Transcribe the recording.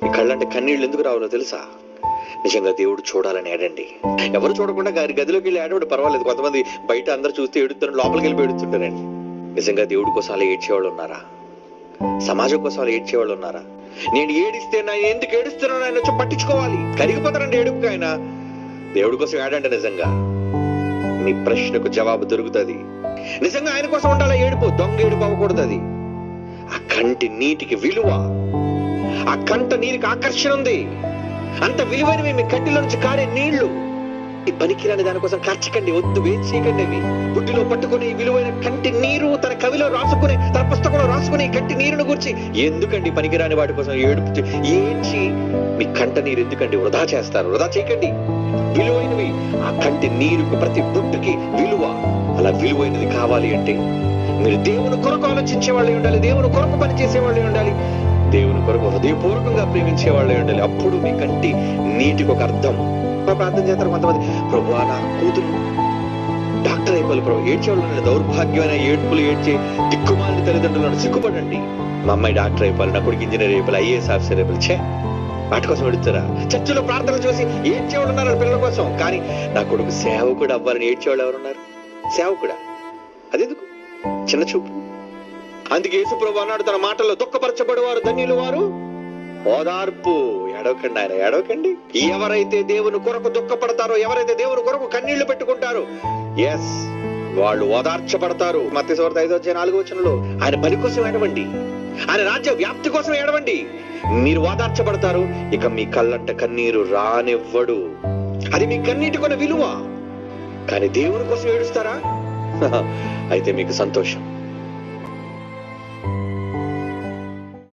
మీ కళ్ళంటే కన్నీళ్ళు ఎందుకు రావాలో తెలుసా? నిజంగా దేవుడు చూడాలని ఏడండి. ఎవరు చూడకుండా గదిలోకి వెళ్ళి ఏడవడు పర్వాలేదు. కొంతమంది బయట అందరు చూస్తే ఏడుతున్నారు, లోపలికి వెళ్ళి ఏడుతుంటారండి. నిజంగా దేవుడి కోసం అలా ఏడ్చేవాళ్ళు ఉన్నారా? సమాజం కోసం అలా ఏడ్చేవాళ్ళు ఉన్నారా? నేను ఏడిస్తే నా ఎందుకు ఏడుస్తున్నాను ఆయన వచ్చి పట్టించుకోవాలి, కరిగిపోతారండి ఏడుపుకి. ఆయన దేవుడి కోసం ఏడండి. నిజంగా మీ ప్రశ్నకు జవాబు దొరుకుతుంది. నిజంగా ఆయన కోసం ఉండాలా ఏడుపు, దొంగ ఏడుపు అవ్వకూడదు. అది ఆ కంటి నీటికి విలువ, ఆ కంట నీటికి ఆకర్షణ ఉంది. అంత విలువైనవి మీ కంటిలో నుంచి కారే నీళ్లు. ఈ పనికిరాని దానికోసం ఖర్చుకండి, వద్దు, వేచి చేయకండి. అవి బుడ్డిలో పట్టుకుని విలువైన కంటి నీరు తన కవిలో రాసుకుని, తన పుస్తకంలో రాసుకుని కంటి నీరును గురించి ఎందుకండి పనికిరాని వాటి కోసం ఏడ్చి మీ కంట నీరు ఎందుకండి వృధా చేస్తారు? వృధా చేయకండి. విలువైనవి ఆ కంటి నీరుకు, ప్రతి బుట్టుకి విలువ. అలా విలువైనది కావాలి అంటే మీరు దేవుని కొరకు ఆలోచించే వాళ్ళే ఉండాలి, దేవుని కొరకు పనిచేసే వాళ్ళే ఉండాలి, దేవుని కొరకు హృదయపూర్వకంగా ప్రేమించే వాళ్ళే ఉండాలి. అప్పుడు మీ కంటి నీటికి ఒక అర్థం. ప్రార్థన చేస్తారు కొంతమంది, ప్రభువా నా కూతురు డాక్టర్ అయిపోవాలి ప్రభు. ఏడ్చేవాళ్ళు దౌర్భాగ్యమైన ఏడ్పులు ఏడ్చే దిక్కుమాలిన తల్లిదండ్రులను సిగ్గుపడండి. మా అమ్మాయి డాక్టర్ అయిపోవాలి, నా కొడుకు ఇంజనీర్ అయిపోవాలి, ఐఏఎస్ ఆఫీసర్ అయిపోవాలి. చే వాటి కోసం పెడుతారా? చర్చిలో ప్రార్థనలు చూసి ఏడ్చేవాళ్ళు ఉన్నారు పిల్లల కోసం. కానీ నా కొడుకు సేవకుడు అవ్వాలని ఏడ్చేవాళ్ళు ఎవరున్నారు? సేవకుడా? అదెందుకు? చిన్న చూపు. అందుకే యేసు ప్రభు అన్నాడు తన మాటల్లో, దుఃఖపరచబడేవారు ధన్యులు వారు ఓదార్పు. ఏడవకండి ఆయన, ఏడవకండి. ఎవరైతే దేవుని కొరకు దుఃఖపడతారో, ఎవరైతే దేవుని కొరకు కన్నీళ్లు పెట్టుకుంటారో, ఎస్, వాళ్ళు ఓదార్చబడతారు. మత్తయి సువార్త 5:4 ఆయన పని కోసం ఏడవండి, ఆయన రాజ్య వ్యాప్తి కోసం ఏడవండి. మీరు ఓదార్చబడతారు. ఇక మీ కళ్ళంట కన్నీరు రానివ్వడు. అది మీ కన్నీటి కొన్న విలువ. కానీ దేవుని కోసం ఏడుస్తారా? అయితే మీకు సంతోషం.